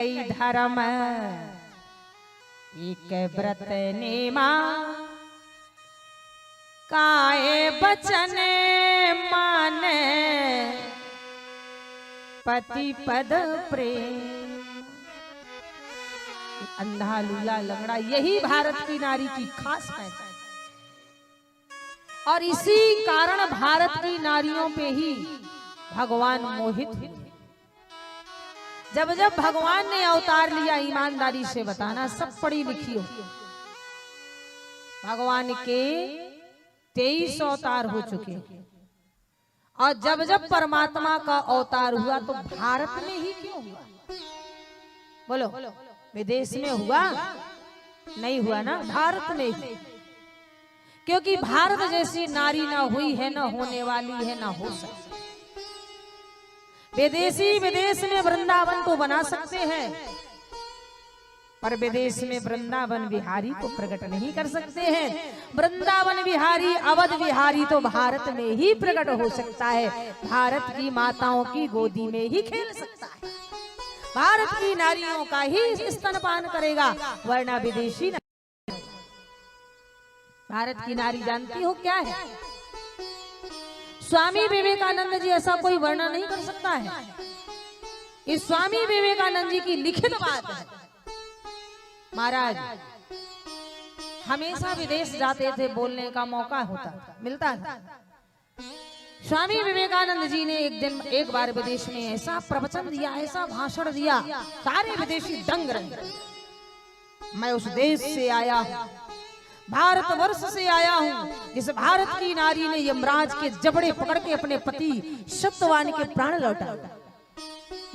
धर्म एक व्रत नेमा काए बचन माने पति पद प्रेम। अंधा लूला लंगड़ा यही भारत की नारी की खास पहचान और इसी कारण भारत की नारियों पे ही भगवान मोहित हुए। जब जब भगवान ने अवतार लिया, ईमानदारी से बताना, सब पढ़ी लिखी हो, भगवान के 23 अवतार हो चुके और जब जब परमात्मा का अवतार हुआ तो भारत में ही क्यों हुआ? बोलो, विदेश में हुआ नहीं हुआ ना, भारत में ही। क्योंकि भारत जैसी नारी ना हुई है, ना होने वाली है, ना हो सकती। विदेशी विदेश में वृंदावन तो बना सकते हैं, पर विदेश में वृंदावन बिहारी को प्रकट नहीं कर सकते हैं। वृंदावन बिहारी, अवध बिहारी तो भारत में ही प्रकट हो सकता है, भारत की माताओं की गोदी में ही खेल सकता है, भारत की नारियों का ही स्तनपान करेगा, वरना विदेशी नहीं। भारत की नारी जानती हो क्या है? स्वामी विवेकानंद जी ऐसा कोई वर्णन नहीं कर सकता है। इस स्वामी विवेकानंद जी की लिखित बात है। महाराज हमेशा विदेश जाते थे, बोलने का मौका होता था, मिलता था। स्वामी विवेकानंद जी ने एक बार विदेश में ऐसा प्रवचन दिया, ऐसा भाषण दिया, सारे विदेशी दंग रहे। मैं उस देश से आया हूं, भारतवर्ष से आया हूं, जिस भारत की नारी ने यमराज के जबड़े पकड़ के अपने पति सत्यवान के प्राण लौटाए।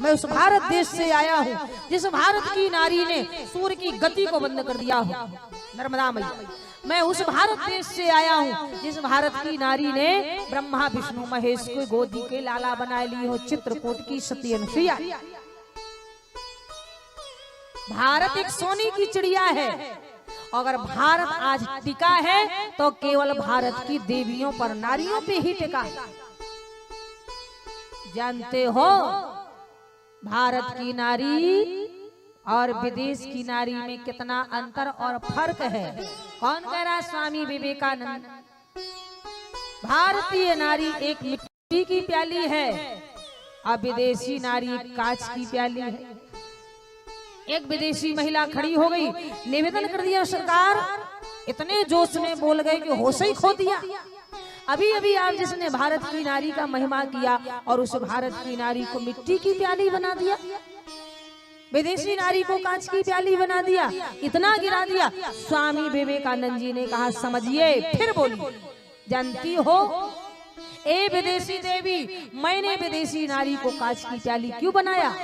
मैं उस भारत देश से आया हूं, जिस भारत की नारी ने सूर्य की गति को बंद कर दिया हो, नर्मदा मैया। मैं उस भारत देश से आया हूं, जिस भारत की नारी ने ब्रह्मा विष्णु महेश को गोदी के लाला बना ली हो, चित्रकूट की सती अनुसुईया। भारत एक सोने की चिड़िया है। अगर भारत आज टिका है तो केवल भारत की देवियों पर, नारियों पे ही टिका है। जानते हो भारत की नारी और विदेश की नारी में कितना अंतर और फर्क है? कौन कह रहा? स्वामी विवेकानंद। भारतीय नारी एक मिट्टी की प्याली है और विदेशी नारी एक कांच की प्याली है। एक विदेशी महिला खड़ी हो गई, निवेदन कर दिया, सरकार, इतने जोश में बोल गए कि होश ही खो दिया। अभी अभी आप जिसने भारत की नारी का महिमा किया और उस भारत की नारी को मिट्टी की प्याली बना दिया, विदेशी नारी को कांच की प्याली बना दिया, इतना गिरा दिया। स्वामी विवेकानंद जी ने कहा, समझिए, फिर बोली, जानती हो ए विदेशी देवी, मैंने विदेशी नारी को कांच की प्याली क्यों बनाया?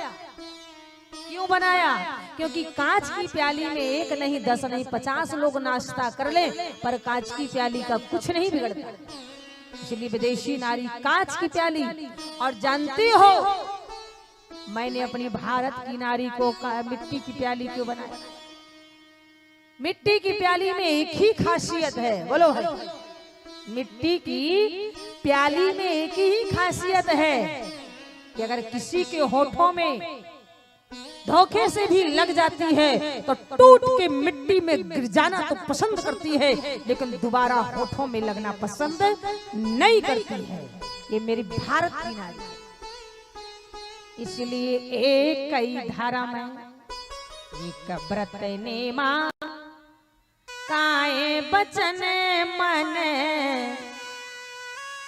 क्यों बनाया? क्योंकि कांच की प्याली में एक नहीं, 10 नहीं, 50 लोग नाश्ता कर ले, पर कांच की प्याली का कुछ नहीं बिगड़ता। इसलिए विदेशी नारी कांच की प्याली। और जानती हो मैंने अपनी भारत की नारी को मिट्टी की प्याली क्यों बनाया? मिट्टी की प्याली में एक ही खासियत है, बोलो है, मिट्टी की प्याली में एक ही खासियत है कि अगर किसी के होठों में धोखे से भी लग जाती है तो टूट के मिट्टी में गिर जाना तो पसंद करती है, लेकिन दोबारा होठों में लगना पसंद नहीं करती है। ये मेरी भारत की नारी। इसलिए एक कई धर्म एक व्रत नेमा काए बचन मन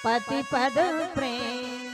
पति पद प्रेम।